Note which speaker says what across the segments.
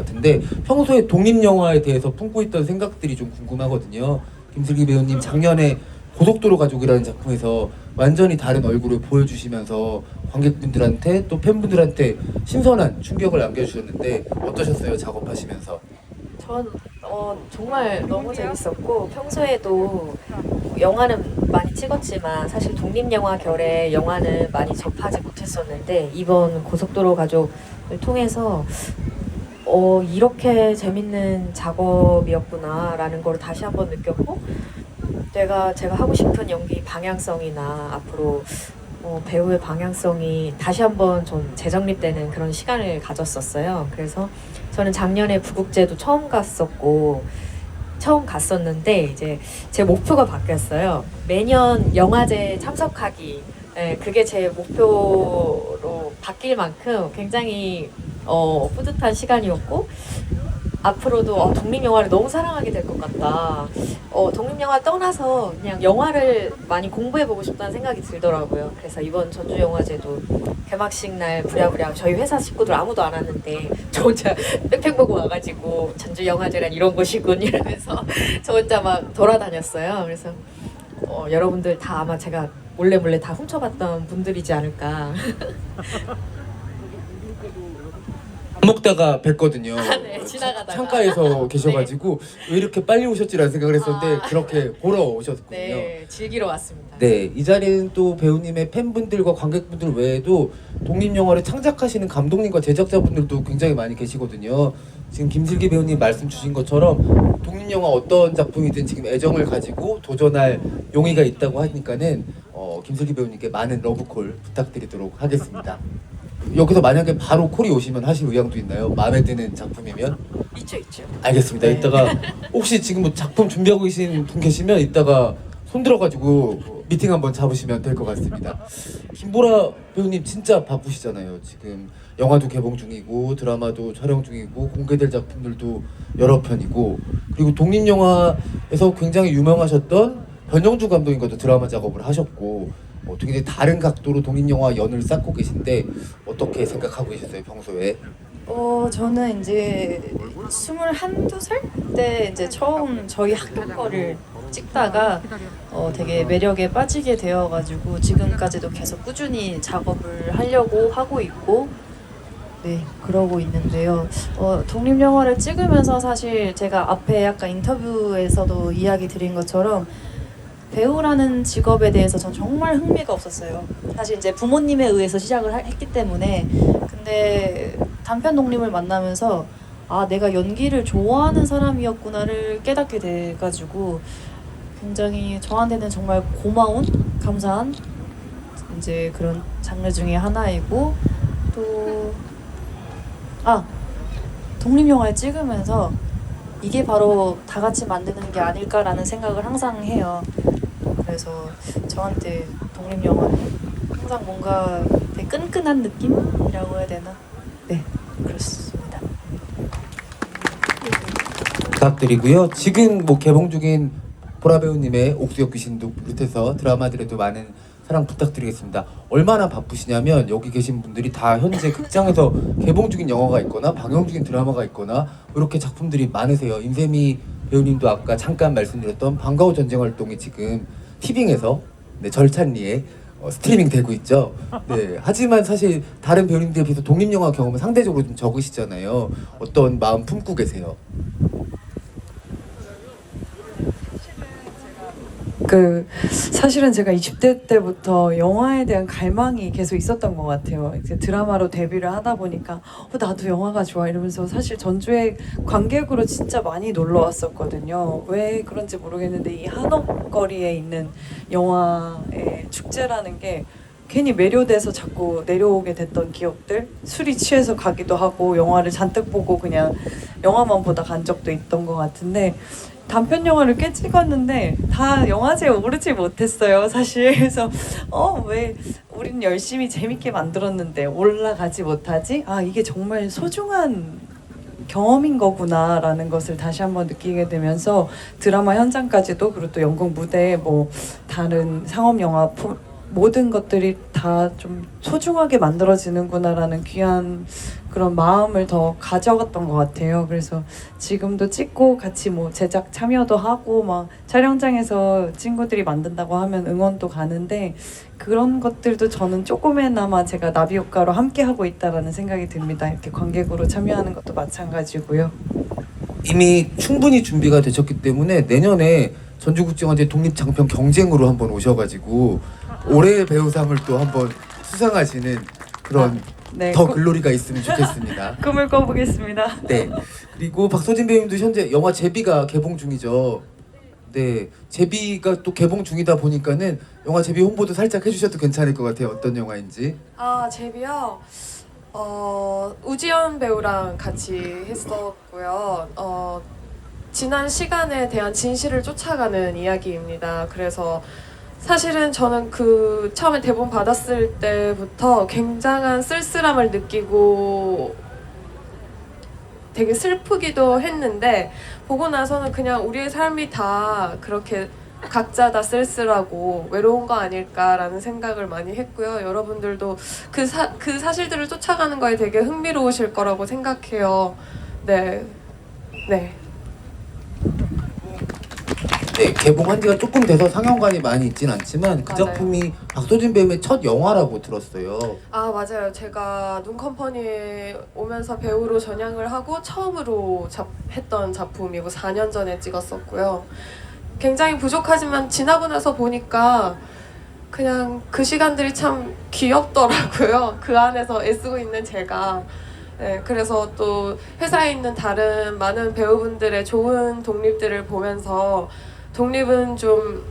Speaker 1: 같은데 평소에 독립 영화에 대해서 품고 있던 생각들이 좀 궁금하거든요. 김슬기 배우님 작년에 고속도로 가족이라는 작품에서 완전히 다른 얼굴을 보여주시면서 관객분들한테 또 팬분들한테 신선한 충격을 안겨주셨는데 어떠셨어요? 작업하시면서?
Speaker 2: 전 정말 너무 재밌었고 평소에도 영화는 많이 찍었지만 사실 독립영화 결의 영화는 많이 접하지 못했었는데 이번 고속도로 가족을 통해서 이렇게 재밌는 작업이었구나 라는 걸 다시 한번 느꼈고 제가 하고 싶은 연기 방향성이나 앞으로 배우의 방향성이 다시 한번 좀 재정립되는 그런 시간을 가졌었어요. 그래서 저는 작년에 부국제도 처음 갔었는데 이제 제 목표가 바뀌었어요. 매년 영화제 참석하기. 네, 그게 제 목표로 바뀔 만큼 굉장히 뿌듯한 시간이었고 앞으로도 독립영화를 너무 사랑하게 될 것 같다. 독립영화 떠나서 그냥 영화를 많이 공부해보고 싶다는 생각이 들더라고요. 그래서 이번 전주영화제도 개막식 날 부랴부랴 저희 회사 식구들 아무도 안 왔는데 저 혼자 백팩 보고 와가지고 전주영화제란 이런 곳이군 이러면서 저 혼자 막 돌아다녔어요. 그래서 여러분들 다 아마 제가 몰래 다 훔쳐봤던 분들이지 않을까.
Speaker 1: 밥 먹다가 뵀거든요.
Speaker 2: 네, 지나가다가.
Speaker 1: 창가에서 계셔가지고 왜 이렇게 빨리 오셨지라는 생각을 했었는데
Speaker 2: 아.
Speaker 1: 그렇게 보러 오셨군요.
Speaker 2: 네, 즐기러 왔습니다.
Speaker 1: 네, 이 자리는 또 배우님의 팬분들과 관객분들 외에도 독립영화를 창작하시는 감독님과 제작자분들도 굉장히 많이 계시거든요. 지금 김슬기 배우님 말씀 주신 것처럼 독립영화 어떤 작품이든 지금 애정을 가지고 도전할 용의가 있다고 하니까는 김슬기 배우님께 많은 러브콜 부탁드리도록 하겠습니다. 여기서 만약에 바로 콜이 오시면 하실 의향도 있나요? 마음에 드는 작품이면?
Speaker 2: 있죠.
Speaker 1: 알겠습니다.
Speaker 2: 네.
Speaker 1: 이따가 혹시 지금 뭐 작품 준비하고 계신 분 계시면 이따가 손 들어가지고 미팅 한번 잡으시면 될 것 같습니다. 김보라 배우님 진짜 바쁘시잖아요. 지금 영화도 개봉 중이고 드라마도 촬영 중이고 공개될 작품들도 여러 편이고 그리고 독립영화에서 굉장히 유명하셨던 변정주 감독님과도 드라마 작업을 하셨고 굉장히 다른 각도로 독립영화 연을 쌓고 계신데 어떻게 생각하고 계셨어요 평소에?
Speaker 3: 저는 이제 21~22살 때 이제 처음 저희 학교 거를 찍다가 되게 매력에 빠지게 되어가지고 지금까지도 계속 꾸준히 작업을 하려고 하고 있고 네 그러고 있는데요. 독립영화를 찍으면서 사실 제가 앞에 약간 인터뷰에서도 이야기 드린 것처럼 배우라는 직업에 대해서 전 정말 흥미가 없었어요. 사실 이제 부모님에 의해서 시작을 했기 때문에 근데 단편 독립을 만나면서 아 내가 연기를 좋아하는 사람이었구나를 깨닫게 돼가지고 굉장히 저한테는 정말 고마운 감사한 이제 그런 장르 중에 하나이고 또 독립영화를 찍으면서 이게 바로 다 같이 만드는 게 아닐까라는 생각을 항상 해요. 그래서 저한테 독립영화는 항상 뭔가 되게 끈끈한 느낌이라고 해야 되나? 네, 그렇습니다.
Speaker 1: 부탁드리고요. 지금 뭐 개봉 중인 보라 배우님의 옥수역 귀신도 비롯해서 드라마들에도 많은 사랑 부탁드리겠습니다. 얼마나 바쁘시냐면 여기 계신 분들이 다 현재 극장에서 개봉 중인 영화가 있거나 방영 중인 드라마가 있거나 이렇게 작품들이 많으세요. 임세미 배우님도 아까 잠깐 말씀드렸던 반가워 전쟁 활동이 지금 티빙에서 절찬리에 스트리밍 되고 있죠. 네. 하지만 사실 다른 배우님들에 비해서 독립영화 경험은 상대적으로 좀 적으시잖아요. 어떤 마음 품고 계세요?
Speaker 4: 사실은 제가 20대 때부터 영화에 대한 갈망이 계속 있었던 것 같아요. 이제 드라마로 데뷔를 하다 보니까 나도 영화가 좋아 이러면서 사실 전주에 관객으로 진짜 많이 놀러 왔었거든요. 왜 그런지 모르겠는데 이 한옥거리에 있는 영화의 축제라는 게 괜히 매료돼서 자꾸 내려오게 됐던 기억들, 술이 취해서 가기도 하고 영화를 잔뜩 보고 그냥 영화만 보다 간 적도 있던 것 같은데 단편 영화를 꽤 찍었는데 다 영화제에 오르지 못했어요 사실. 그래서 왜 우리는 열심히 재밌게 만들었는데 올라가지 못하지? 이게 정말 소중한 경험인 거구나 라는 것을 다시 한번 느끼게 되면서 드라마 현장까지도 그리고 또 연극 무대 다른 상업 영화 모든 것들이 다 좀 소중하게 만들어지는구나라는 귀한 그런 마음을 더 가져갔던 것 같아요. 그래서 지금도 찍고 같이 뭐 제작 참여도 하고 막 촬영장에서 친구들이 만든다고 하면 응원도 가는데 그런 것들도 저는 조금이나마 제가 나비 효과로 함께 하고 있다라는 생각이 듭니다. 이렇게 관객으로 참여하는 것도 마찬가지고요.
Speaker 1: 이미 충분히 준비가 되셨기 때문에 내년에 전주국제영화제 독립장편 경쟁으로 한번 오셔가지고 올해의 배우상을 또 한번 수상하시는 그런
Speaker 4: 네,
Speaker 1: 더 글로리가 있으면 좋겠습니다.
Speaker 4: 꿈을 꿔보겠습니다.
Speaker 1: 네. 그리고 박서진 배우님도 현재 영화 제비가 개봉 중이죠. 네. 제비가 또 개봉 중이다 보니까는 영화 제비 홍보도 살짝 해주셔도 괜찮을 것 같아요. 어떤 영화인지.
Speaker 5: 아, 제비요. 우지연 배우랑 같이 했었고요. 지난 시간에 대한 진실을 쫓아가는 이야기입니다. 그래서 사실은 저는 그 처음에 대본 받았을 때부터 굉장한 쓸쓸함을 느끼고 되게 슬프기도 했는데 보고 나서는 그냥 우리의 삶이 다 그렇게 각자 다 쓸쓸하고 외로운 거 아닐까라는 생각을 많이 했고요. 여러분들도 그 사실들을 쫓아가는 거에 되게 흥미로우실 거라고 생각해요. 네. 네.
Speaker 1: 네, 개봉한 지가 조금 돼서 상영관이 많이 있진 않지만 그
Speaker 5: 맞아요.
Speaker 1: 작품이 박서진 배우의 첫 영화라고 들었어요.
Speaker 5: 아, 맞아요. 제가 눈컴퍼니에 오면서 배우로 전향을 하고 처음으로 했던 작품이고 4년 전에 찍었었고요. 굉장히 부족하지만 지나고 나서 보니까 그냥 그 시간들이 참 귀엽더라고요. 그 안에서 애쓰고 있는 제가. 네, 그래서 또 회사에 있는 다른 많은 배우분들의 좋은 독립들을 보면서 독립은 좀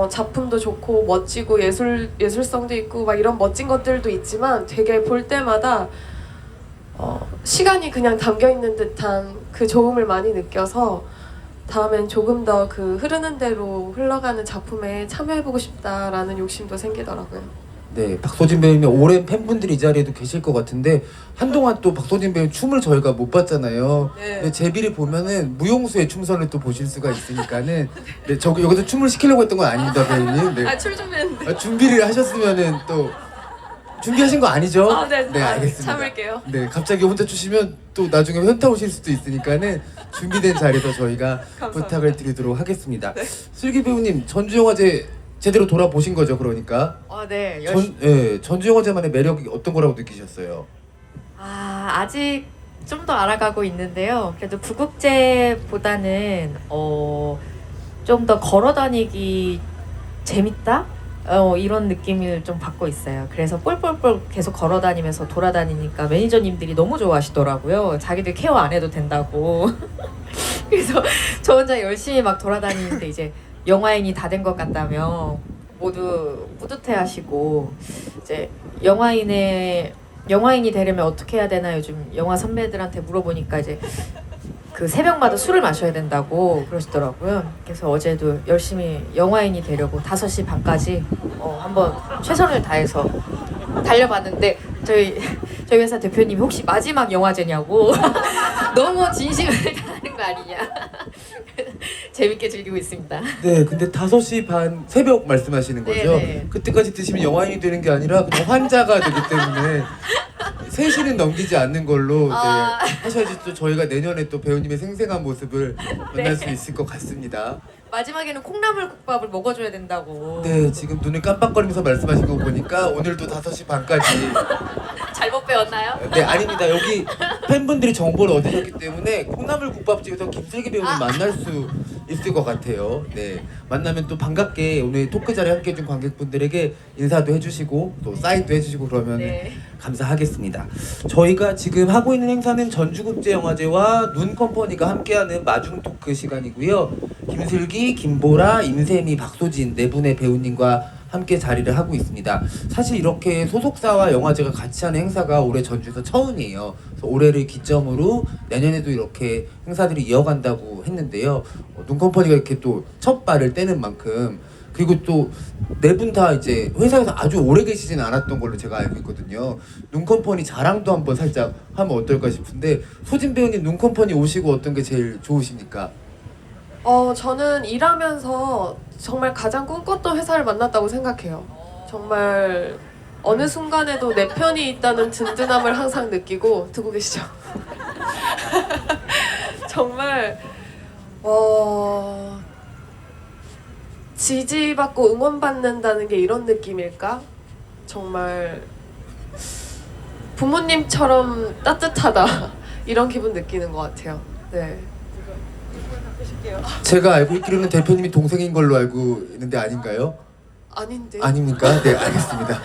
Speaker 5: 작품도 좋고 멋지고 예술성도 있고 막 이런 멋진 것들도 있지만 되게 볼 때마다 시간이 그냥 담겨 있는 듯한 그 좋음을 많이 느껴서 다음엔 조금 더 그 흐르는 대로 흘러가는 작품에 참여해보고 싶다라는 욕심도 생기더라고요.
Speaker 1: 네, 박서진 배우님 오랜 팬분들이 이 자리에도 계실 것 같은데 한동안 또 박서진 배우 춤을 저희가 못 봤잖아요.
Speaker 5: 네.
Speaker 1: 근데 제비를 보면은 무용수의 춤선을 또 보실 수가 있으니까는 네, 저 여기서 춤을 시키려고 했던 건 아닙니다, 배우님. 네.
Speaker 5: 출 준비했는데.
Speaker 1: 준비를 하셨으면은 또 준비하신 거 아니죠?
Speaker 5: 아, 네.
Speaker 1: 네, 알겠습니다.
Speaker 5: 참을게요.
Speaker 1: 네, 갑자기 혼자 추시면 또 나중에 현타 오실 수도 있으니까는 준비된 자리에서 저희가 부탁을 드리도록 하겠습니다. 슬기 배우님 전주영화제 제대로 돌아보신 거죠, 그러니까?
Speaker 2: 네.
Speaker 1: 전주영화제만의 매력이 어떤 거라고 느끼셨어요?
Speaker 2: 아직 좀 더 알아가고 있는데요. 그래도 구국제보다는 좀 더 걸어다니기 재밌다? 이런 느낌을 좀 받고 있어요. 그래서 뻘뻘뻘 계속 걸어다니면서 돌아다니니까 매니저님들이 너무 좋아하시더라고요. 자기들 케어 안 해도 된다고. 그래서 저 혼자 열심히 막 돌아다니는데 이제 영화인이 다 된 것 같다며 모두 뿌듯해하시고 이제 영화인이 되려면 어떻게 해야 되나 요즘 영화 선배들한테 물어보니까 이제 그 새벽마다 술을 마셔야 된다고 그러시더라고요. 그래서 어제도 열심히 영화인이 되려고 5시 반까지 한번 최선을 다해서 달려봤는데 저희 회사 대표님이 혹시 마지막 영화제냐고 너무 진심을 다하는 거 아니냐. 재밌게 즐기고 있습니다.
Speaker 1: 네, 근데 5시 반 새벽 말씀하시는 거죠?
Speaker 2: 네네.
Speaker 1: 그때까지 드시면 영화인이 되는 게 아니라 그냥 환자가 되기 때문에 3시는 넘기지 않는 걸로 네, 하셔야지 또 저희가 내년에 또 배우님의 생생한 모습을 만날 수 있을 것 같습니다.
Speaker 2: 마지막에는 콩나물국밥을 먹어줘야 된다고.
Speaker 1: 네, 지금 눈을 깜빡거리면서 말씀하신 거 보니까 오늘도 5시 반까지
Speaker 2: 잘못 배웠나요?
Speaker 1: 네, 아닙니다. 여기 팬분들이 정보를 얻으셨기 때문에 콩나물 국밥집에서 김슬기 배우님 만날 수 있을 것 같아요. 네, 만나면 또 반갑게 오늘 토크 자리에 함께 해준 관객분들에게 인사도 해주시고 또 사인도 해주시고 그러면
Speaker 2: 네.
Speaker 1: 감사하겠습니다. 저희가 지금 하고 있는 행사는 전주국제영화제와 눈컴퍼니가 함께하는 마중 토크 시간이고요. 김슬기, 김보라, 임세미, 박소진 4분의 배우님과 함께 자리를 하고 있습니다. 사실 이렇게 소속사와 영화제가 같이 하는 행사가 올해 전주에서 처음이에요. 그래서 올해를 기점으로 내년에도 이렇게 행사들이 이어간다고 했는데요. 눈컴퍼니가 이렇게 또 첫 발을 떼는 만큼 그리고 또 4분 다 이제 회사에서 아주 오래 계시지는 않았던 걸로 제가 알고 있거든요. 눈컴퍼니 자랑도 한번 살짝 하면 어떨까 싶은데 소진 배우님 눈컴퍼니 오시고 어떤 게 제일 좋으십니까?
Speaker 5: 저는 일하면서 정말 가장 꿈꿨던 회사를 만났다고 생각해요. 정말 어느 순간에도 내 편이 있다는 든든함을 항상 느끼고 듣고 계시죠? 정말 지지받고 응원받는다는 게 이런 느낌일까? 정말 부모님처럼 따뜻하다 이런 기분 느끼는 것 같아요. 네.
Speaker 1: 제가 알고 있기로는 대표님이 동생인 걸로 알고 있는데 아닌가요?
Speaker 5: 아닌데.
Speaker 1: 아닙니까? 네, 알겠습니다.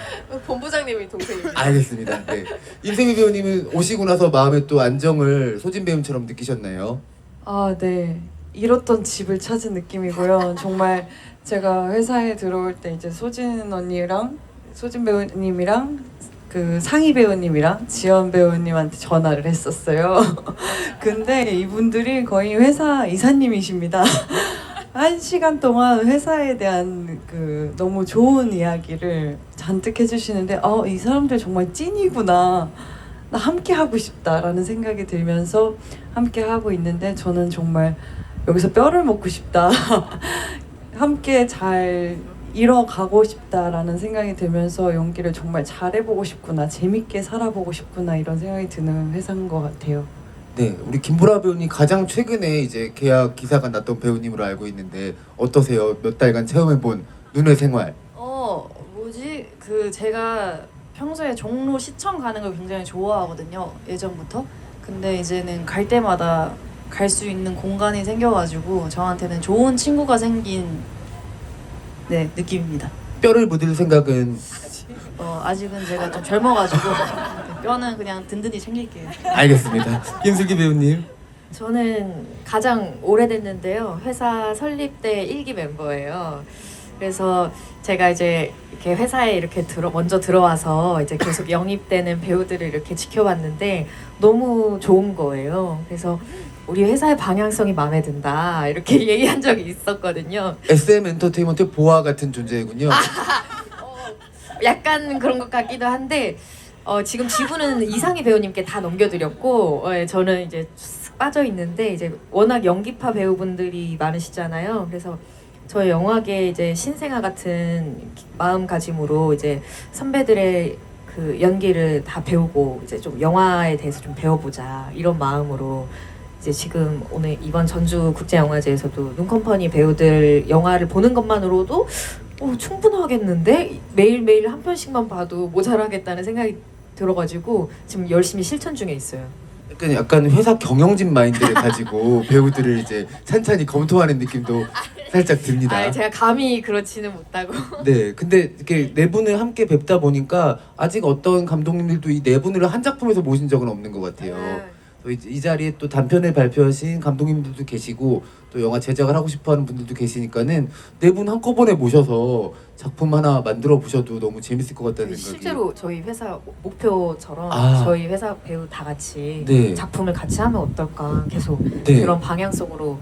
Speaker 5: 본부장님이 동생입니다.
Speaker 1: 알겠습니다. 네. 임세미 배우님은 오시고 나서 마음에 또 안정을 소진 배우처럼 느끼셨나요?
Speaker 4: 아, 네. 잃었던 집을 찾은 느낌이고요. 정말 제가 회사에 들어올 때 이제 소진 언니랑 소진 배우님이랑 그 상희 배우님이랑 지연 배우님한테 전화를 했었어요. 근데 이분들이 거의 회사 이사님이십니다. 1시간 동안 회사에 대한 그 너무 좋은 이야기를 잔뜩 해주시는데 이 사람들 정말 찐이구나. 나 함께 하고 싶다라는 생각이 들면서 함께 하고 있는데 저는 정말 여기서 뼈를 먹고 싶다. 함께 잘 이뤄가고 싶다라는 생각이 들면서 연기를 정말 잘해보고 싶구나, 재밌게 살아보고 싶구나 이런 생각이 드는 회사인 것 같아요.
Speaker 1: 네, 우리 김보라 배우님 가장 최근에 이제 계약 기사가 났던 배우님으로 알고 있는데 어떠세요? 몇 달간 체험해본 눈의 생활.
Speaker 3: 제가 평소에 종로 시청 가는 걸 굉장히 좋아하거든요. 예전부터. 근데 이제는 갈 때마다 갈 수 있는 공간이 생겨가지고 저한테는 좋은 친구가 생긴 느낌입니다.
Speaker 1: 뼈를 묻을 생각은
Speaker 3: 아직은 제가 좀 젊어가지고 뼈는 그냥 든든히 챙길게요.
Speaker 1: 알겠습니다. 김슬기 배우님.
Speaker 2: 저는 가장 오래됐는데요. 회사 설립 때 1기 멤버예요. 그래서 제가 이제 이렇게 회사에 이렇게 먼저 들어와서 이제 계속 영입되는 배우들을 이렇게 지켜봤는데 너무 좋은 거예요. 그래서 우리 회사의 방향성이 마음에 든다 이렇게 얘기한 적이 있었거든요.
Speaker 1: SM 엔터테인먼트 보아 같은 존재군요.
Speaker 2: 약간 그런 것 같기도 한데 지금 지분은 이상희 배우님께 다 넘겨드렸고 저는 이제 쓱 빠져 있는데 이제 워낙 연기파 배우분들이 많으시잖아요. 그래서 저희 영화계 이제 신생아 같은 마음가짐으로 이제 선배들의 그 연기를 다 배우고 이제 좀 영화에 대해서 좀 배워보자 이런 마음으로 이제 지금 오늘 이번 전주 국제영화제에서도 눈컴퍼니 배우들 영화를 보는 것만으로도 충분하겠는데 매일매일 한 편씩만 봐도 모자라겠다는 생각이 들어가지고 지금 열심히 실천 중에 있어요.
Speaker 1: 약간 회사 경영진 마인드를 가지고 배우들을 이제 찬찬히 검토하는 느낌도 살짝 듭니다.
Speaker 2: 제가 감히 그렇지는 못하고.
Speaker 1: 네, 근데 이렇게 네 분을 함께 뵙다 보니까 아직 어떤 감독님들도 이 네 분을 한 작품에서 모신 적은 없는 것 같아요. 또 이 자리에 또 단편을 발표하신 감독님들도 계시고 또 영화 제작을 하고 싶어하는 분들도 계시니까는 네 분 한꺼번에 모셔서 작품 하나 만들어 보셔도 너무 재밌을 것 같다는 생각이.
Speaker 2: 실제로 저희 회사 목표처럼 저희 회사 배우 다 같이
Speaker 1: 네.
Speaker 2: 작품을 같이 하면 어떨까 계속
Speaker 1: 네.
Speaker 2: 그런 방향성으로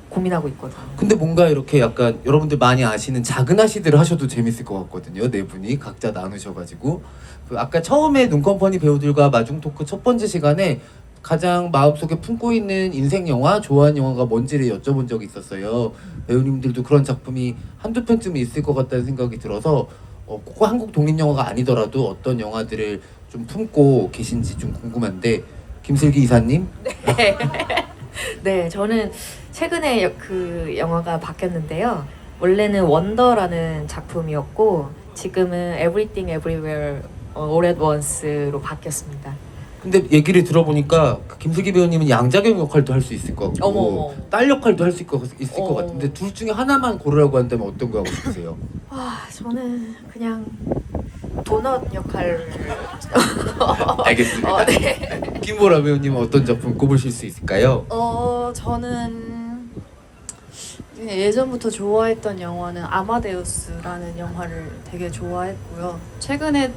Speaker 2: 고민하고 있거든요.
Speaker 1: 근데 뭔가 이렇게 약간 여러분들 많이 아시는 작은 아시들을 하셔도 재밌을 것 같거든요. 네 분이 각자 나누셔가지고 그 아까 처음에 눈컴퍼니 배우들과 마중 토크 첫 번째 시간에 가장 마음속에 품고 있는 인생 영화, 좋아하는 영화가 뭔지를 여쭤본 적이 있었어요. 배우님들도 그런 작품이 한두 편쯤은 있을 것 같다는 생각이 들어서 꼭 한국 독립영화가 아니더라도 어떤 영화들을 좀 품고 계신지 좀 궁금한데 김슬기 이사님?
Speaker 2: 네, 저는 최근에 그 영화가 바뀌었는데요. 원래는 원더라는 작품이었고 지금은 Everything Everywhere All at Once로 바뀌었습니다.
Speaker 1: 근데 얘기를 들어보니까 그 김슬기 배우님은 양자경 역할도 할 수 있을 것 같고
Speaker 2: 어머.
Speaker 1: 딸 역할도 할 수 있을 것 같은데 둘 중에 하나만 고르라고 한다면 어떤 거 하고 싶으세요?
Speaker 2: 저는 그냥 도넛 역할을
Speaker 1: 알겠습니다.
Speaker 2: 네.
Speaker 1: 김보라 배우님은 어떤 작품 꼽으실 수 있을까요?
Speaker 3: 저는 예전부터 좋아했던 영화는 아마데우스라는 영화를 되게 좋아했고요. 최근에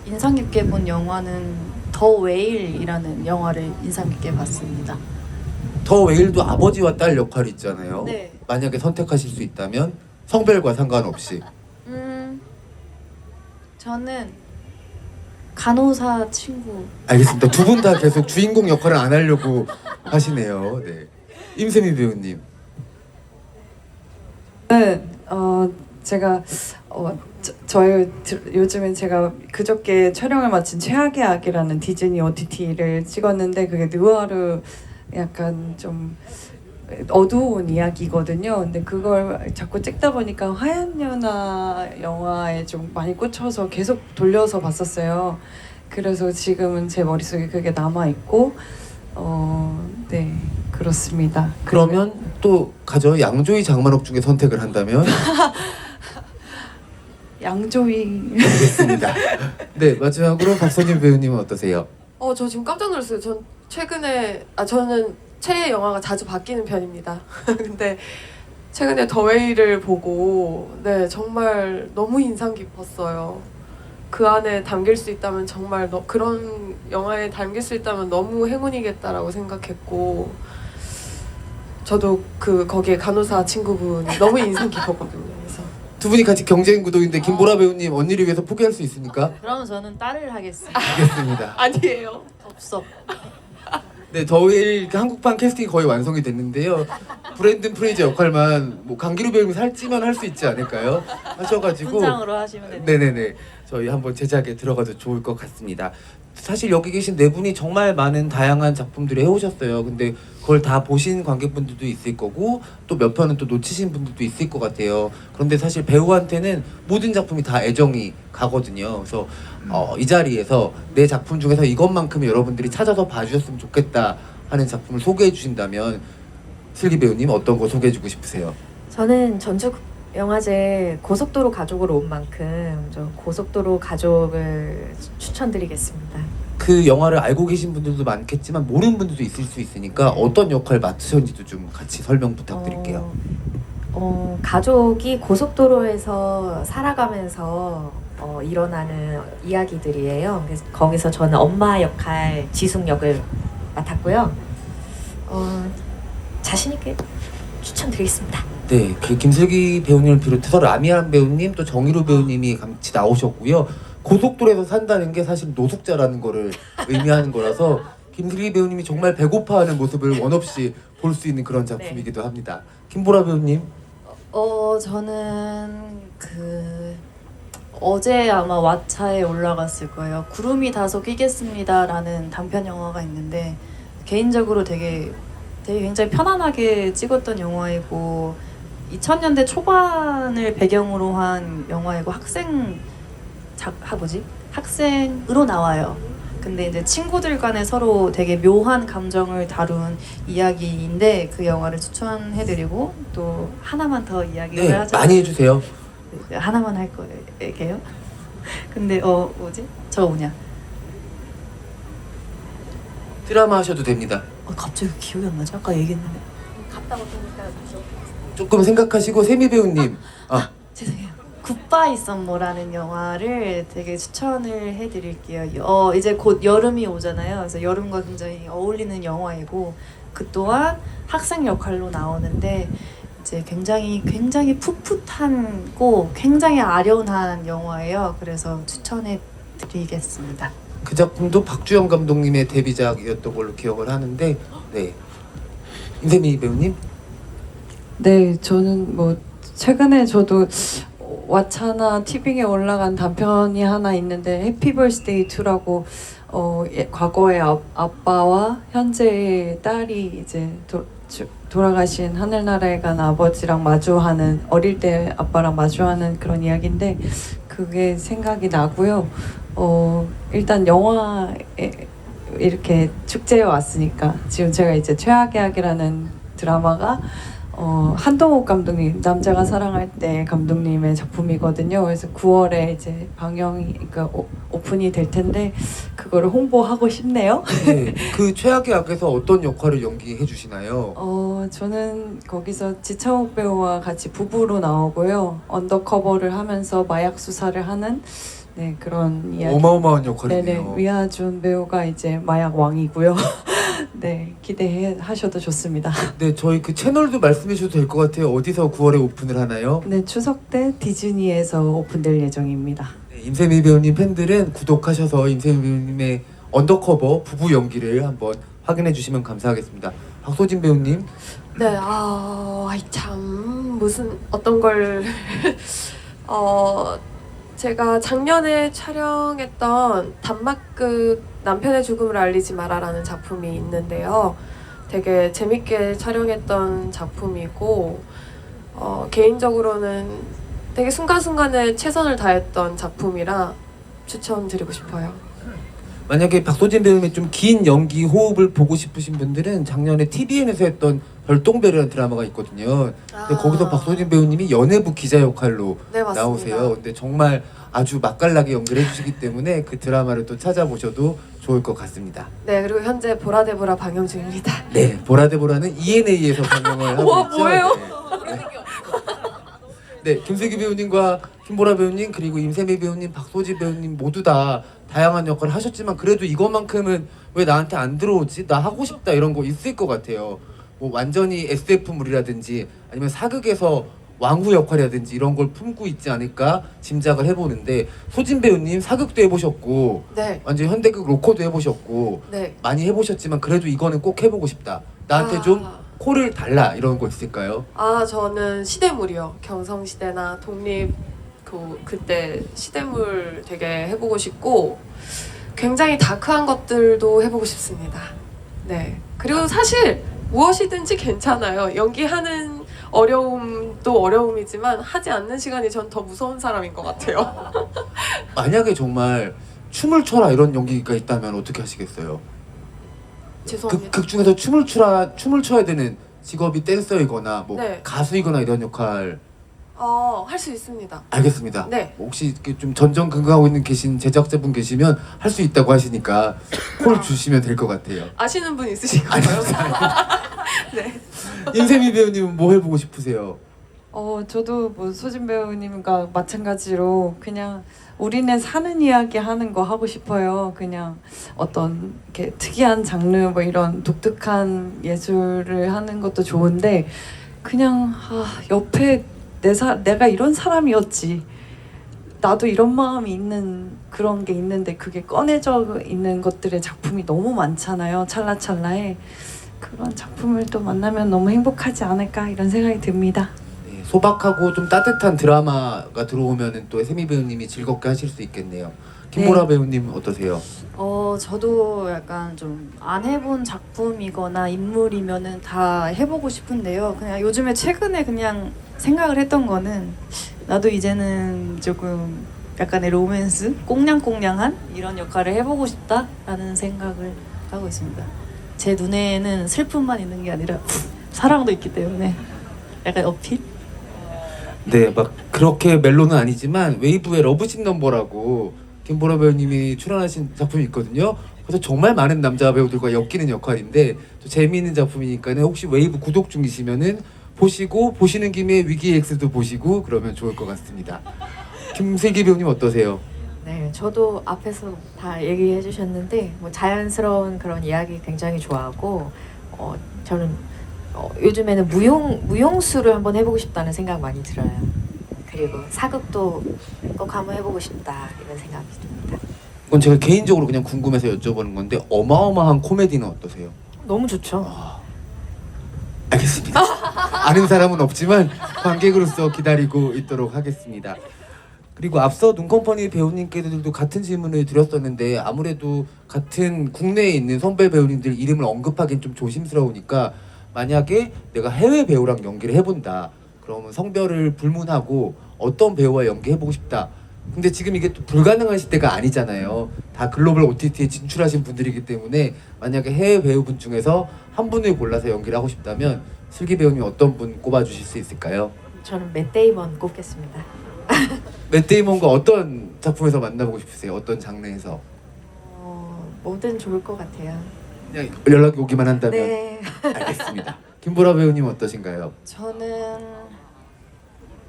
Speaker 3: 인상 깊게 본 영화는 더 웨일이라는 영화를 인상 깊게 봤습니다.
Speaker 1: 더 웨일도 아버지와 딸 역할이 있잖아요.
Speaker 3: 네.
Speaker 1: 만약에 선택하실 수 있다면 성별과 상관없이
Speaker 3: 저는 간호사 친구.
Speaker 1: 알겠습니다. 두 분 다 계속 주인공 역할을 안 하려고 하시네요. 네. 임세미 배우님.
Speaker 4: 네, 제가 저의 요즘에 제가 그저께 촬영을 마친 최악의 악이라는 디즈니 OTT를 찍었는데 그게 느와르 약간 좀 어두운 이야기거든요. 근데 그걸 자꾸 찍다 보니까 화양연화 영화에 좀 많이 꽂혀서 계속 돌려서 봤었어요. 그래서 지금은 제 머릿속에 그게 남아 있고 네 그렇습니다.
Speaker 1: 그러면 또 가죠. 양조위 장만옥 중에 선택을 한다면
Speaker 4: 양조위
Speaker 1: 알겠습니다. 네, 마지막으로 박선진 배우님은 어떠세요?
Speaker 5: 저 지금 깜짝 놀랐어요. 전 최근에 저는 최애 영화가 자주 바뀌는 편입니다. 근데 최근에 더웨이를 보고 네 정말 너무 인상 깊었어요. 그 안에 담길 수 있다면 정말 그런 영화에 담길 수 있다면 너무 행운이겠다라고 생각했고 저도 거기에 간호사 친구분이 너무 인상 깊었거든요. 그래서
Speaker 1: 두 분이 같이 경쟁 구도인데 김보라 배우님 언니를 위해서 포기할 수 있습니까?
Speaker 3: 그럼 저는 딸을 하겠습니다.
Speaker 1: 알겠습니다.
Speaker 5: 아니에요.
Speaker 3: 없어.
Speaker 1: 네, 더웨이 한국판 캐스팅이 거의 완성이 됐는데요. 브랜든 프레이저 역할만 뭐 강기루 배우님이 살찌면 할 수 있지 않을까요? 하셔가지고
Speaker 3: 훈장으로 하시면 됩니다.
Speaker 1: 네네네 저희 한번 제작에 들어가도 좋을 것 같습니다. 사실 여기 계신 네 분이 정말 많은 다양한 작품들을 해오셨어요. 근데 그걸 다 보신 관객분들도 있을 거고 또 몇 편은 또 놓치신 분들도 있을 것 같아요. 그런데 사실 배우한테는 모든 작품이 다 애정이 가거든요. 그래서 이 자리에서 내 작품 중에서 이것만큼 여러분들이 찾아서 봐주셨으면 좋겠다 하는 작품을 소개해 주신다면 슬기 배우님 어떤 거 소개해주고 싶으세요?
Speaker 2: 저는 전주 영화제 고속도로 가족으로 온 만큼 저 고속도로 가족을 추천드리겠습니다.
Speaker 1: 그 영화를 알고 계신 분들도 많겠지만 모르는 분들도 있을 수 있으니까 어떤 역할 맡으셨는지도 좀 같이 설명 부탁드릴게요.
Speaker 2: 가족이 고속도로에서 살아가면서 일어나는 이야기들이에요. 그래서 거기서 저는 엄마 역할 지숙 역을 맡았고요. 자신 있게 추천드리겠습니다.
Speaker 1: 네, 그 김슬기 배우님을 비롯해서 라미안 배우님 또 정희루 배우님이 같이 나오셨고요. 고속도로에서 산다는 게 사실 노숙자라는 거를 의미하는 거라서 김슬기 배우님이 정말 배고파하는 모습을 원없이 볼 수 있는 그런 작품이기도 합니다. 김보라 배우님.
Speaker 3: 저는 어제 아마 왓챠에 올라갔을 거예요. 구름이 다소 끼겠습니다라는 단편 영화가 있는데 개인적으로 되게 굉장히 편안하게 찍었던 영화이고 2000년대 초반을 배경으로 한 영화이고 학생으로 나와요. 근데 이제 친구들 간에 서로 되게 묘한 감정을 다룬 이야기인데 그 영화를 추천해드리고 또 하나만 더 이야기를
Speaker 1: 네,
Speaker 3: 하자면
Speaker 1: 많이 해주세요.
Speaker 3: 하나만 할 거예요. 근데 뭐지? 저 뭐냐?
Speaker 1: 드라마 하셔도 됩니다.
Speaker 3: 갑자기 기억이 안 나지? 아까 얘기했는데.
Speaker 2: 갔다고 보니까
Speaker 1: 조금 생각하시고 세미 배우님.
Speaker 3: 죄송해요. 굿바이 썸머라는 영화를 되게 추천을 해드릴게요. 이제 곧 여름이 오잖아요. 그래서 여름과 굉장히 어울리는 영화이고 그 또한 학생 역할로 나오는데 이제 굉장히 풋풋하고 굉장히 아련한 영화예요. 그래서 추천해드리겠습니다.
Speaker 1: 그 작품도 박주영 감독님의 데뷔작이었던 걸로 기억을 하는데 네. 임세미 배우님.
Speaker 4: 네, 저는 뭐 최근에 저도 왓챠나 티빙에 올라간 단편이 하나 있는데 해피 벌스데이 2라고 과거의 아빠와 현재의 딸이 이제 돌아가신 하늘나라에 간 아버지랑 마주하는 어릴 때 아빠랑 마주하는 그런 이야기인데 그게 생각이 나고요. 일단 영화에 이렇게 축제에 왔으니까 지금 제가 이제 최악의 악이라는 드라마가 한동욱 감독님 남자가 사랑할 때 감독님의 작품이거든요. 그래서 9월에 이제 그러니까 오픈이 될 텐데 그거를 홍보하고 싶네요.
Speaker 1: 네, 그 최악의 악에서 어떤 역할을 연기해 주시나요?
Speaker 4: 저는 거기서 지창욱 배우와 같이 부부로 나오고요. 언더커버를 하면서 마약 수사를 하는 네 그런 이야기.
Speaker 1: 어마어마한 역할이네요.
Speaker 4: 네네 위아준 배우가 이제 마약 왕이고요. 네 기대하셔도 좋습니다.
Speaker 1: 네, 저희 그 채널도 말씀해 주셔도 될 것 같아요. 어디서 9월에 오픈을 하나요?
Speaker 4: 네 추석 때 디즈니에서 오픈될 예정입니다.
Speaker 1: 네, 임세미 배우님 팬들은 구독하셔서 임세미 배우님의 언더커버 부부 연기를 한번 확인해 주시면 감사하겠습니다. 박소진 배우님.
Speaker 5: 네, 참 무슨 어떤 걸 제가 작년에 촬영했던 단막극 남편의 죽음을 알리지 마라라는 작품이 있는데요. 되게 재밌게 촬영했던 작품이고 개인적으로는 되게 순간순간에 최선을 다했던 작품이라 추천드리고 싶어요.
Speaker 1: 만약에 박소진 배우님의 좀 긴 연기 호흡을 보고 싶으신 분들은 작년에 TVN에서 했던 별똥별이라는 드라마가 있거든요. 근데 거기서 박소진 배우님이 연예부 기자 역할로
Speaker 5: 네, 맞습니다.
Speaker 1: 나오세요. 근데 정말 아주 맛깔나게 연기를 해주시기 때문에 그 드라마를 또 찾아보셔도 좋을 것 같습니다.
Speaker 5: 네, 그리고 현재 보라데보라 방영 중입니다.
Speaker 1: 네, 보라데보라는 ENA에서 방영을 하고
Speaker 5: 우와,
Speaker 1: 있죠.
Speaker 5: 뭐예요?
Speaker 1: 네, 김슬기 배우님과 김보라 배우님 그리고 임세미 배우님, 박소진 배우님 모두 다 다양한 역할을 하셨지만 그래도 이것만큼은 왜 나한테 안 들어오지? 나 하고 싶다 이런 거 있을 것 같아요. 뭐 완전히 SF물이라든지 아니면 사극에서 왕후 역할이라든지 이런 걸 품고 있지 않을까 짐작을 해보는데 소진 배우님 사극도 해보셨고
Speaker 5: 네,
Speaker 1: 완전 현대극 로코도 해보셨고
Speaker 5: 네.
Speaker 1: 많이 해보셨지만 그래도 이거는 꼭 해보고 싶다. 나한테 좀 코를 달라 이런 거 있을까요?
Speaker 5: 저는 시대물이요. 경성시대나 독립 그때 시대물 되게 해보고 싶고 굉장히 다크한 것들도 해보고 싶습니다. 네. 그리고 사실 무엇이든지 괜찮아요. 연기하는 어려움도 어려움이지만 하지 않는 시간이 전 더 무서운 사람인 것 같아요.
Speaker 1: 만약에 정말 춤을 춰라 이런 연기가 있다면 어떻게 하시겠어요?
Speaker 5: 죄송합니다.
Speaker 1: 극 중에서 춤을 춰야 되는 직업이 댄서이거나 뭐
Speaker 5: 네.
Speaker 1: 가수이거나 이런 역할
Speaker 5: 할 수 있습니다.
Speaker 1: 알겠습니다.
Speaker 5: 네.
Speaker 1: 혹시 이렇게 좀 전전긍긍하고 계신 제작자분 계시면 할 수 있다고 하시니까 콜 주시면 될 것 같아요.
Speaker 5: 아시는 분 있으신가요? 네.
Speaker 1: 임세미 배우님은 뭐 해보고 싶으세요?
Speaker 4: 저도 뭐 소진 배우님과 마찬가지로 그냥 우리는 사는 이야기 하는 거 하고 싶어요. 그냥 어떤 이렇게 특이한 장르 뭐 이런 독특한 예술을 하는 것도 좋은데 그냥 옆에 내가 이런 사람이었지. 나도 이런 마음이 있는 그런 게 있는데 그게 꺼내져 있는 것들의 작품이 너무 많잖아요. 찰나찰나에 그런 작품을 또 만나면 너무 행복하지 않을까 이런 생각이 듭니다.
Speaker 1: 네, 소박하고 좀 따뜻한 드라마가 들어오면은 또 세미 배우님이 즐겁게 하실 수 있겠네요. 김보라 배우님 어떠세요?
Speaker 3: 저도 약간 좀 안 해본 작품이거나 인물이면은 다 해보고 싶은데요. 그냥 요즘에 최근에 그냥 생각을 했던 거는 나도 이제는 조금 약간의 로맨스, 꽁냥꽁냥한 이런 역할을 해보고 싶다라는 생각을 하고 있습니다. 제 눈에는 슬픔만 있는 게 아니라 사랑도 있기 때문에 약간 어필?
Speaker 1: 네, 막 그렇게 멜로는 아니지만 웨이브의 러브신 넘버라고 김보라 배우님이 출연하신 작품이 있거든요. 그래서 정말 많은 남자 배우들과 엮이는 역할인데 또 재미있는 작품이니까는 혹시 웨이브 구독 중이시면은 보시는 김에 위기 X도 보시고 그러면 좋을 것 같습니다. 김슬기 배우님 어떠세요?
Speaker 2: 네, 저도 앞에서 다 얘기해 주셨는데 뭐 자연스러운 그런 이야기 굉장히 좋아하고 저는 요즘에는 무용수를 한번 해보고 싶다는 생각 많이 들어요. 그리고 사극도 꼭 한번 해보고 싶다 이런 생각이 듭니다.
Speaker 1: 이건 제가 개인적으로 그냥 궁금해서 여쭤보는 건데 어마어마한 코미디는 어떠세요?
Speaker 2: 너무 좋죠.
Speaker 1: 알겠습니다. 아는 사람은 없지만 관객으로서 기다리고 있도록 하겠습니다. 그리고 앞서 눈컴퍼니 배우님께들도 같은 질문을 드렸었는데 아무래도 같은 국내에 있는 선배 배우님들 이름을 언급하기는 좀 조심스러우니까 만약에 내가 해외 배우랑 연기를 해본다 그러면 성별을 불문하고 어떤 배우와 연기해보고 싶다. 근데 지금 이게 또 불가능한 시대가 아니잖아요. 다 글로벌 OTT에 진출하신 분들이기 때문에 만약에 해외 배우분 중에서 한 분을 골라서 연기를 하고 싶다면 슬기 배우님 어떤 분 꼽아주실 수 있을까요?
Speaker 2: 저는 맷 데이먼 꼽겠습니다.
Speaker 1: 맷 데이먼과 어떤 작품에서 만나보고 싶으세요? 어떤 장르에서?
Speaker 2: 뭐든 좋을 것 같아요.
Speaker 1: 그냥 연락이 오기만 한다면
Speaker 2: 네.
Speaker 1: 알겠습니다. 김보라 배우님 어떠신가요?
Speaker 3: 저는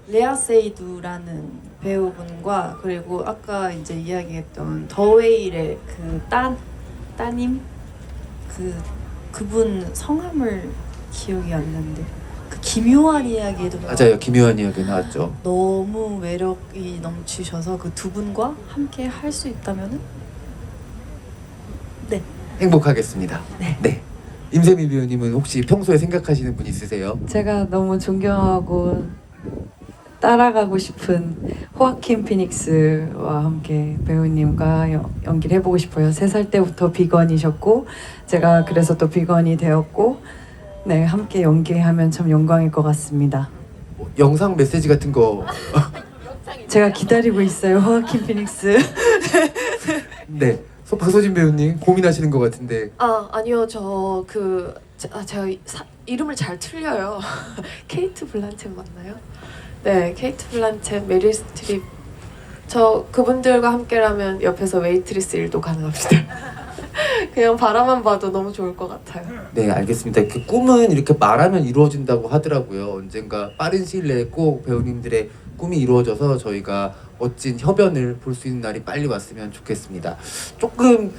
Speaker 3: 레아 세이두라는 배우분과 그리고 아까 이제 이야기했던 더웨일의 그 따님 그분 성함을 기억이 안 나는데 그 기묘한 이야기에도
Speaker 1: 맞아요. 김요한 이야기 나왔죠.
Speaker 3: 너무 매력이 넘치셔서 그 두 분과 함께 할 수 있다면은 네.
Speaker 1: 행복하겠습니다.
Speaker 3: 네.
Speaker 1: 네. 임세미 배우님은 혹시 평소에 생각하시는 분 있으세요?
Speaker 4: 제가 너무 존경하고 따라가고 싶은 호아킨 피닉스와 함께 배우님과 연기를 해보고 싶어요. 3살 때부터 비건이셨고 제가 그래서 또 비건이 되었고 네, 함께 연기하면 참 영광일 것 같습니다.
Speaker 1: 영상 메시지 같은 거
Speaker 4: 제가 기다리고 있어요. 호아킨 피닉스.
Speaker 1: 네. 박서진 배우님 고민하시는 것 같은데
Speaker 5: 아니요. 제가 이름을 잘 틀려요. 케이트 블란쳇 맞나요? 네, 케이트 블란쳇, 메릴 스트립. 저 그분들과 함께라면 옆에서 웨이트리스 일도 가능합니다. 그냥 바라만 봐도 너무 좋을 것 같아요.
Speaker 1: 네, 알겠습니다. 그 꿈은 이렇게 말하면 이루어진다고 하더라고요. 언젠가 빠른 시일 내에 꼭 배우님들의 꿈이 이루어져서 저희가 멋진 협연을 볼 수 있는 날이 빨리 왔으면 좋겠습니다. 조금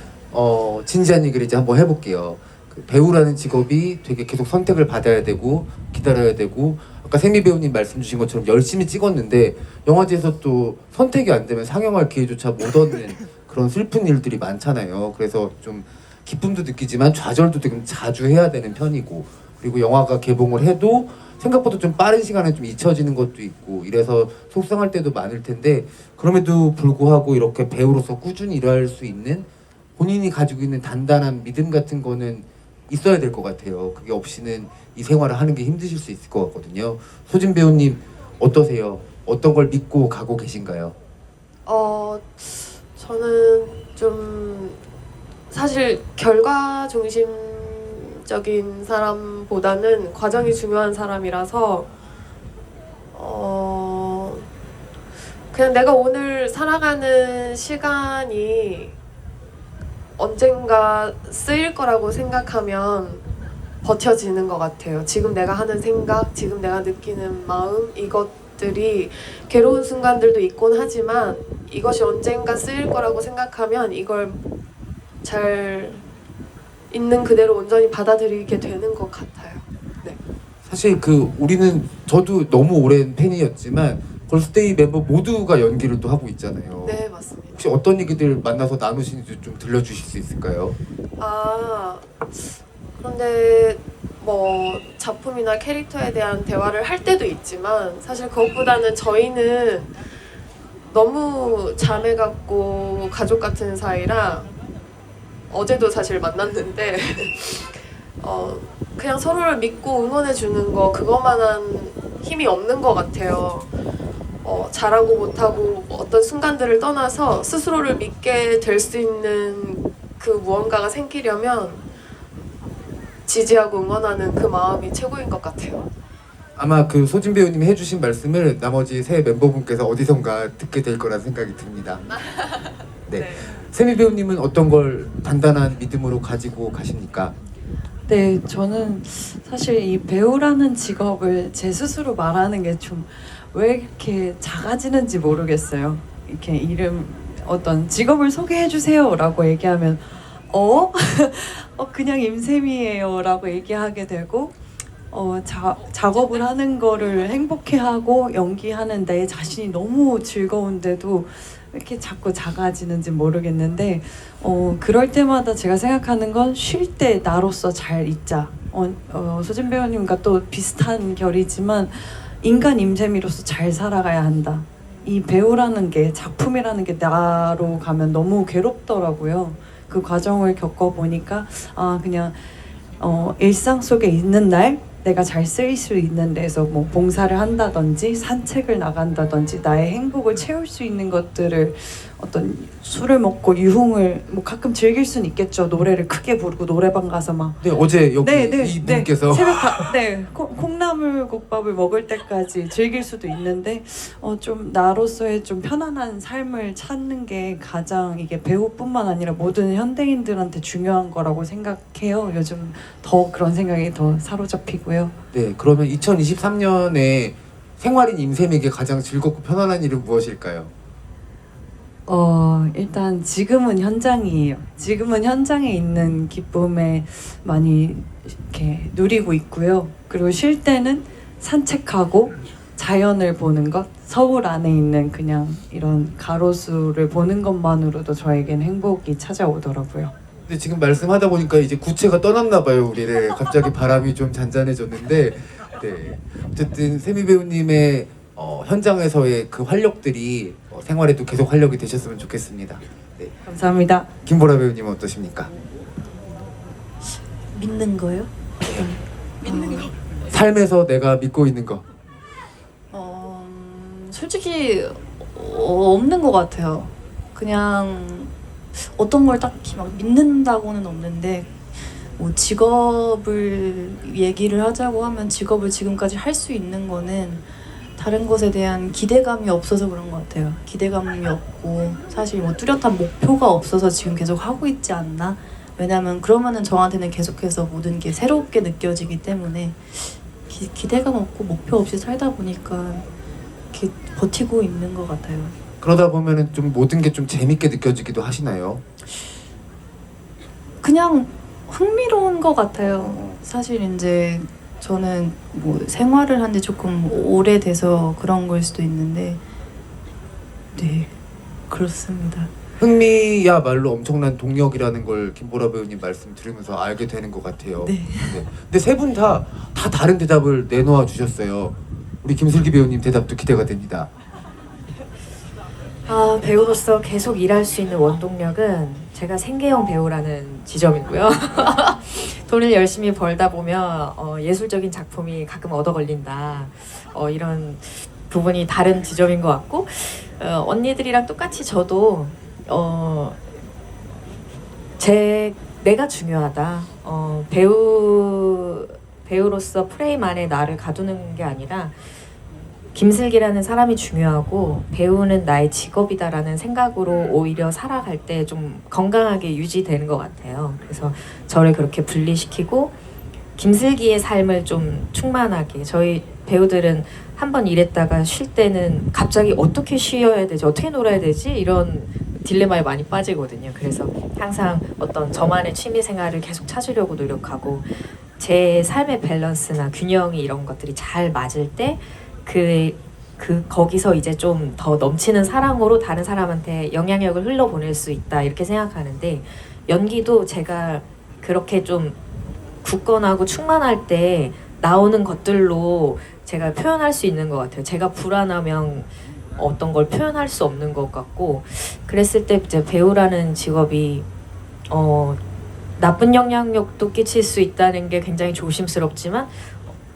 Speaker 1: 진지한 얘기를 이제 한번 해볼게요. 그 배우라는 직업이 되게 계속 선택을 받아야 되고 기다려야 되고 아까 세미 배우님 말씀 주신 것처럼 열심히 찍었는데 영화제에서 또 선택이 안 되면 상영할 기회조차 못 얻는 그런 슬픈 일들이 많잖아요. 그래서 좀 기쁨도 느끼지만 좌절도 되게 자주 해야 되는 편이고 그리고 영화가 개봉을 해도 생각보다 좀 빠른 시간에 좀 잊혀지는 것도 있고 이래서 속상할 때도 많을 텐데 그럼에도 불구하고 이렇게 배우로서 꾸준히 일할 수 있는 본인이 가지고 있는 단단한 믿음 같은 거는 있어야 될 것 같아요. 그게 없이는 이 생활을 하는 게 힘드실 수 있을 것 같거든요. 소진 배우님 어떠세요? 어떤 걸 믿고 가고 계신가요?
Speaker 5: 저는 좀 사실 결과 중심적인 사람보다는 과정이 중요한 사람이라서 그냥 내가 오늘 살아가는 시간이 언젠가 쓰일 거라고 생각하면 버텨지는 것 같아요. 지금 내가 하는 생각, 지금 내가 느끼는 마음 이것들이 괴로운 순간들도 있곤 하지만 이것이 언젠가 쓰일 거라고 생각하면 이걸 잘 있는 그대로 온전히 받아들이게 되는 것 같아요. 네.
Speaker 1: 사실 우리는 저도 너무 오랜 팬이었지만 걸스데이 멤버 모두가 연기를 또 하고 있잖아요.
Speaker 5: 네, 맞습니다.
Speaker 1: 혹시 어떤 얘기들 만나서 나누시는지 좀 들려주실 수 있을까요?
Speaker 5: 그런데 뭐 작품이나 캐릭터에 대한 대화를 할 때도 있지만 사실 그것보다는 저희는 너무 자매 같고 가족 같은 사이라 어제도 사실 만났는데 그냥 서로를 믿고 응원해 주는 거 그거만한 힘이 없는 것 같아요. 잘하고 못하고 어떤 순간들을 떠나서 스스로를 믿게 될 수 있는 그 무언가가 생기려면 지지하고 응원하는 그 마음이 최고인 것 같아요.
Speaker 1: 아마 소진 배우님이 해주신 말씀을 나머지 새 멤버분께서 어디선가 듣게 될 거라 생각이 듭니다. 네. 세미 배우님은 어떤 걸 단단한 믿음으로 가지고 가십니까?
Speaker 4: 네, 저는 사실 이 배우라는 직업을 제 스스로 말하는 게 좀 왜 이렇게 작아지는지 모르겠어요. 이렇게 어떤 직업을 소개해 주세요라고 얘기하면 그냥 임샘이에요라고 얘기하게 되고 작업을 하는 거를 행복해하고 연기하는 내 자신이 너무 즐거운데도 왜 이렇게 자꾸 작아지는지 모르겠는데 그럴 때마다 제가 생각하는 건 쉴 때 나로서 잘 있자. 소진 배우님과 또 비슷한 결이지만 인간 임재미로서 잘 살아가야 한다. 이 배우라는 게 작품이라는 게 나로 가면 너무 괴롭더라고요. 그 과정을 겪어보니까 그냥 일상 속에 있는 날 내가 잘 쓰일 수 있는 데서 뭐 봉사를 한다든지 산책을 나간다든지 나의 행복을 채울 수 있는 것들을 어떤 술을 먹고 유흥을 뭐 가끔 즐길 수는 있겠죠. 노래를 크게 부르고 노래방 가서 막
Speaker 1: 네, 어제 여기 이분께서
Speaker 4: 새벽 콩나물국밥을 먹을 때까지 즐길 수도 있는데 좀 나로서의 좀 편안한 삶을 찾는 게 가장 이게 배우뿐만 아니라 모든 현대인들한테 중요한 거라고 생각해요. 요즘 더 그런 생각이 더 사로잡히고요.
Speaker 1: 네, 그러면 2023년에 생활인 임샘에게 가장 즐겁고 편안한 일은 무엇일까요?
Speaker 4: 일단 지금은 현장이에요. 지금은 현장에 있는 기쁨에 많이 이렇게 누리고 있고요. 그리고 쉴 때는 산책하고 자연을 보는 것, 서울 안에 있는 그냥 이런 가로수를 보는 것만으로도 저에겐 행복이 찾아오더라고요.
Speaker 1: 근데 지금 말씀하다 보니까 이제 구체가 떠났나 봐요 우리를. 갑자기 바람이 좀 잔잔해졌는데 네. 어쨌든 세미 배우님의 현장에서의 그 활력들이 생활에도 계속 활력이 되셨으면 좋겠습니다. 네.
Speaker 4: 감사합니다.
Speaker 1: 김보라 배우님은 어떠십니까?
Speaker 3: 믿는 거요?
Speaker 1: 삶에서 내가 믿고 있는 거.
Speaker 3: 솔직히 없는 것 같아요. 그냥 어떤 걸 딱히 막 믿는다고는 없는데 뭐 직업을 얘기를 하자고 하면 직업을 지금까지 할 수 있는 거는 다른 것에 대한 기대감이 없어서 그런 것 같아요. 기대감이 없고 사실 뭐 뚜렷한 목표가 없어서 지금 계속 하고 있지 않나? 왜냐면 그러면은 저한테는 계속해서 모든 게 새롭게 느껴지기 때문에 기대감 없고 목표 없이 살다 보니까 이렇게 버티고 있는 것 같아요.
Speaker 1: 그러다 보면은 좀 모든 게 좀 재밌게 느껴지기도 하시나요?
Speaker 3: 그냥 흥미로운 것 같아요. 사실 이제 저는 뭐 생활을 한 지 조금 오래돼서 그런 걸 수도 있는데 네 그렇습니다.
Speaker 1: 흥미야말로 엄청난 동력이라는 걸 김보라 배우님 말씀 들으면서 알게 되는 것 같아요.
Speaker 3: 네.
Speaker 1: 근데 세 분 다 다른 대답을 내놓아 주셨어요. 우리 김슬기 배우님 대답도 기대가 됩니다.
Speaker 2: 배우로서 계속 일할 수 있는 원동력은 제가 생계형 배우라는 지점이고요. 돈을 열심히 벌다 보면 예술적인 작품이 가끔 얻어 걸린다. 이런 부분이 다른 지점인 것 같고 언니들이랑 똑같이 저도 내가 중요하다. 배우로서 프레임 안에 나를 가두는 게 아니라 김슬기라는 사람이 중요하고 배우는 나의 직업이다라는 생각으로 오히려 살아갈 때 좀 건강하게 유지되는 것 같아요. 그래서 저를 그렇게 분리시키고 김슬기의 삶을 좀 충만하게, 저희 배우들은 한번 일했다가 쉴 때는 갑자기 어떻게 쉬어야 되지, 어떻게 놀아야 되지, 이런 딜레마에 많이 빠지거든요. 그래서 항상 어떤 저만의 취미 생활을 계속 찾으려고 노력하고 제 삶의 밸런스나 균형이 이런 것들이 잘 맞을 때 거기서 이제 좀 더 넘치는 사랑으로 다른 사람한테 영향력을 흘러보낼 수 있다, 이렇게 생각하는데 연기도 제가 그렇게 좀 굳건하고 충만할 때 나오는 것들로 제가 표현할 수 있는 것 같아요. 제가 불안하면 어떤 걸 표현할 수 없는 것 같고, 그랬을 때 이제 배우라는 직업이 나쁜 영향력도 끼칠 수 있다는 게 굉장히 조심스럽지만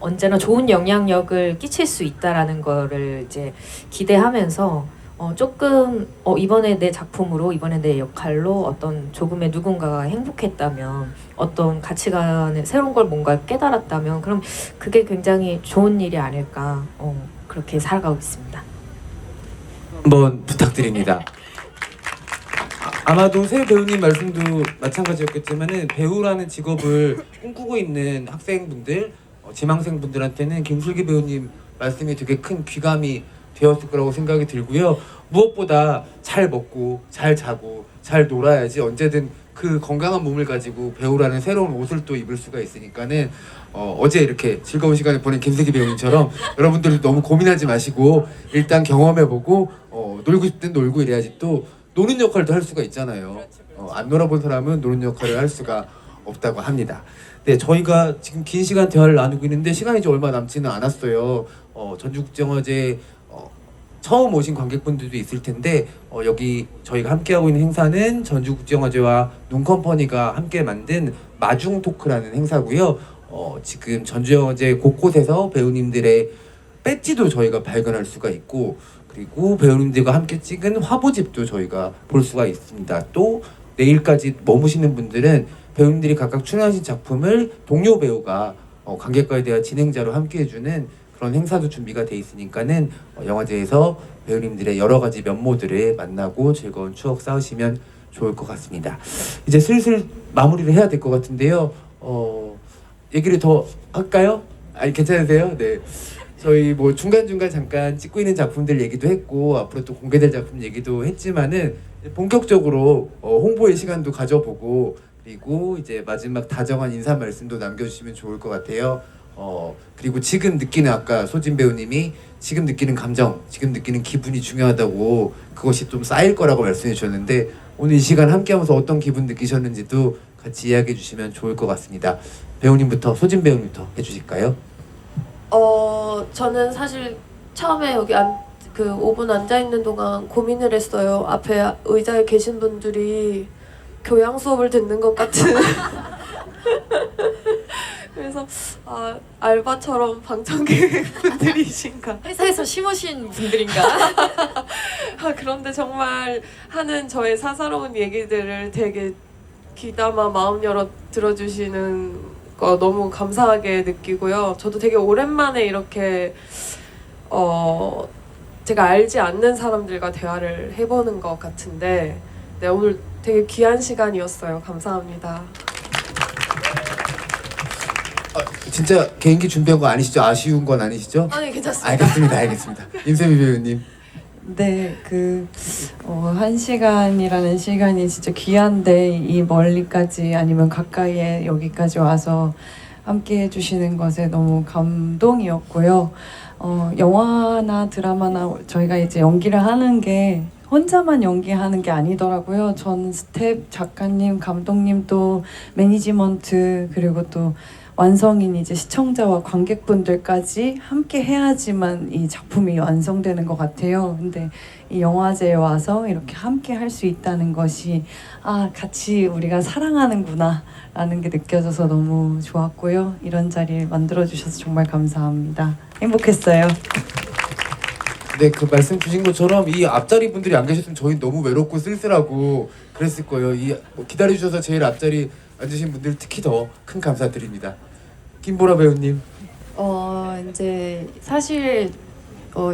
Speaker 2: 언제나 좋은 영향력을 끼칠 수 있다라는 거를 이제 기대하면서 조금 이번에 내 작품으로, 이번에 내 역할로 어떤 조금의 누군가가 행복했다면, 어떤 가치관의 새로운 걸 뭔가 깨달았다면 그럼 그게 굉장히 좋은 일이 아닐까, 그렇게 살아가고 있습니다.
Speaker 1: 한번 부탁드립니다. 아마도 세 배우님 말씀도 마찬가지였겠지만은 배우라는 직업을 꿈꾸고 있는 학생분들, 지망생분들한테는 김슬기 배우님 말씀이 되게 큰 귀감이 되었을 거라고 생각이 들고요. 무엇보다 잘 먹고 잘 자고 잘 놀아야지 언제든 그 건강한 몸을 가지고 배우라는 새로운 옷을 또 입을 수가 있으니까는 어제 이렇게 즐거운 시간을 보낸 김슬기 배우님처럼 여러분들도 너무 고민하지 마시고 일단 경험해보고 놀고 싶든 놀고 이래야지 또 노는 역할도 할 수가 있잖아요. 안 놀아본 사람은 노는 역할을 할 수가 없다고 합니다. 네, 저희가 지금 긴 시간 대화를 나누고 있는데 시간이 이제 얼마 남지는 않았어요. 전주국제영화제 처음 오신 관객분들도 있을 텐데 여기 저희가 함께하고 있는 행사는 전주국제영화제와 눈컴퍼니가 함께 만든 마중토크라는 행사고요. 지금 전주영화제 곳곳에서 배우님들의 배지도 저희가 발견할 수가 있고, 그리고 배우님들과 함께 찍은 화보집도 저희가 볼 수가 있습니다. 또 내일까지 머무시는 분들은 배우님들이 각각 출연하신 작품을 동료 배우가 관객과에 대한 진행자로 함께 해주는 그런 행사도 준비가 돼 있으니까는 영화제에서 배우님들의 여러 가지 면모들을 만나고 즐거운 추억 쌓으시면 좋을 것 같습니다. 이제 슬슬 마무리를 해야 될 것 같은데요. 얘기를 더 할까요? 아니, 괜찮으세요? 네. 저희 뭐 중간중간 잠깐 찍고 있는 작품들 얘기도 했고 앞으로 또 공개될 작품 얘기도 했지만은 본격적으로 홍보의 시간도 가져보고, 그리고 이제 마지막 다정한 인사 말씀도 남겨주시면 좋을 것 같아요. 그리고 지금 느끼는, 아까 소진 배우님이 지금 느끼는 감정, 지금 느끼는 기분이 중요하다고, 그것이 좀 쌓일 거라고 말씀해 주셨는데 오늘 이 시간 함께하면서 어떤 기분 느끼셨는지도 같이 이야기해 주시면 좋을 것 같습니다. 배우님부터 소진 배우님부터 해주실까요?
Speaker 5: 저는 사실 처음에 여기 그 5분 앉아 있는 동안 고민을 했어요. 앞에 의자에 계신 분들이 교양 수업을 듣는 것 같은. 그래서 알바처럼 방청객분들이신가.
Speaker 2: 회사에서 심으신 분들인가?
Speaker 5: 그런데 정말 하는 저의 사사로운 얘기들을 되게 귀담아 마음 열어 들어주시는 거 너무 감사하게 느끼고요. 저도 되게 오랜만에 이렇게 제가 알지 않는 사람들과 대화를 해보는 것 같은데 네, 오늘 되게 귀한 시간이었어요. 감사합니다.
Speaker 1: 진짜 개인기 준비한 거 아니시죠? 아쉬운 건 아니시죠?
Speaker 5: 아니 괜찮습니다.
Speaker 1: 알겠습니다. 임세미 배우님.
Speaker 4: 네, 1시간이라는 시간이 진짜 귀한데 이 멀리까지 아니면 가까이에 여기까지 와서 함께 해주시는 것에 너무 감동이었고요. 영화나 드라마나 저희가 이제 연기를 하는 게 혼자만 연기하는 게 아니더라고요. 전 스텝, 작가님, 감독님 또 매니지먼트 그리고 또 완성인 이제 시청자와 관객분들까지 함께 해야지만 이 작품이 완성되는 것 같아요. 근데 이 영화제에 와서 이렇게 함께 할 수 있다는 것이 같이 우리가 사랑하는구나 라는 게 느껴져서 너무 좋았고요. 이런 자리를 만들어주셔서 정말 감사합니다. 행복했어요.
Speaker 1: 네, 그 말씀 주신 것처럼 이 앞자리 분들이 안 계셨으면 저희 너무 외롭고 쓸쓸하고 그랬을 거예요. 기다려주셔서 제일 앞자리 앉으신 분들 특히 더 큰 감사드립니다. 김보라 배우님.
Speaker 3: 이제 사실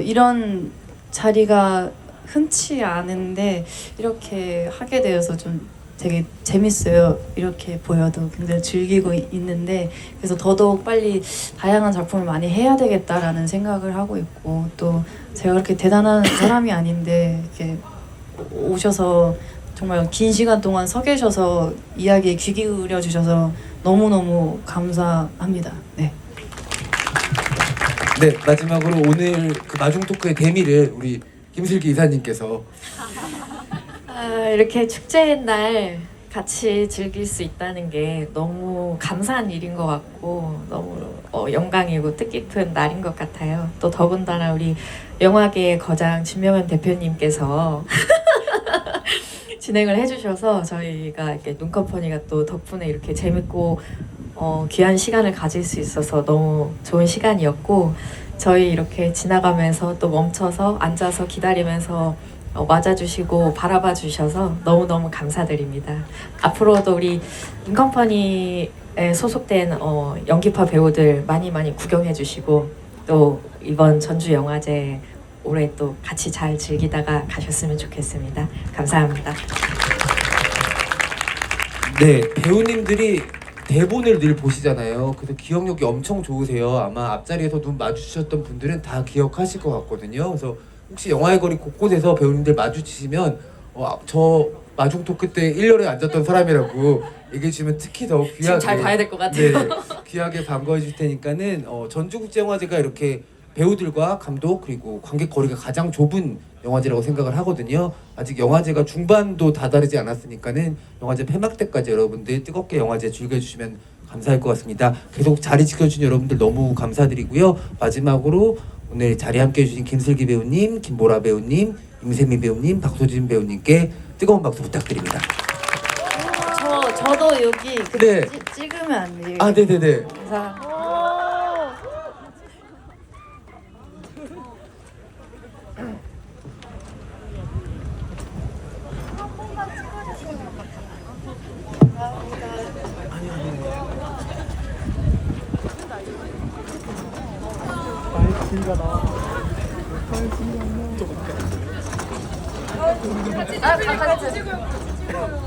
Speaker 3: 이런 자리가 흔치 않은데 이렇게 하게 되어서 좀 되게 재밌어요. 이렇게 보여도 굉장히 즐기고 있는데 그래서 더더욱 빨리 다양한 작품을 많이 해야 되겠다라는 생각을 하고 있고 또 제가 그렇게 대단한 사람이 아닌데 이렇게 오셔서 정말 긴 시간 동안 서 계셔서 이야기에 귀 기울여 주셔서 너무너무 감사합니다. 네.
Speaker 1: 네, 마지막으로 오늘 그 마중 토크의 대미를 우리 김슬기 이사님께서.
Speaker 2: 이렇게 축제의 날 같이 즐길 수 있다는 게 너무 감사한 일인 것 같고 너무 영광이고 뜻깊은 날인 것 같아요. 또 더군다나 우리 영화계의 거장 진명현 대표님께서 진행을 해주셔서 저희가 이렇게 눈컴퍼니가 또 덕분에 이렇게 재밌고 귀한 시간을 가질 수 있어서 너무 좋은 시간이었고 저희 이렇게 지나가면서 또 멈춰서 앉아서 기다리면서 맞아주시고 바라봐 주셔서 너무너무 감사드립니다. 앞으로도 우리 눈컴퍼니에 소속된 연기파 배우들 많이 구경해 주시고 또 이번 전주 영화제 올해 또 같이 잘 즐기다가 가셨으면 좋겠습니다. 감사합니다.
Speaker 1: 네, 배우님들이 대본을 늘 보시잖아요. 그래서 기억력이 엄청 좋으세요. 아마 앞자리에서 눈 마주치셨던 분들은 다 기억하실 것 같거든요. 그래서 혹시 영화의 거리 곳곳에서 배우님들 마주치시면 저 마중 토크 때 1년에 앉았던 사람이라고 얘기해 주시면 특히 더 귀하게
Speaker 2: 지금 잘 봐야 될 것 같아요.
Speaker 1: 네, 귀하게 반가워해 주실 테니까는 전주국제영화제가 이렇게 배우들과 감독 그리고 관객 거리가 가장 좁은 영화제라고 생각을 하거든요. 아직 영화제가 중반도 다다르지 않았으니까는 영화제 폐막 때까지 여러분들 뜨겁게 영화제 즐겨주시면 감사할 것 같습니다. 계속 자리 지켜주신 여러분들 너무 감사드리고요. 마지막으로 오늘 자리에 함께해 주신 김슬기 배우님, 김보라 배우님, 임세미 배우님, 박소진 배우님께 뜨거운 박수 부탁드립니다.
Speaker 3: 저도 여기
Speaker 1: 네.
Speaker 3: 찍으면 안 돼요?
Speaker 1: 네네네.
Speaker 3: 감사합니다.
Speaker 2: 같이 찍어요.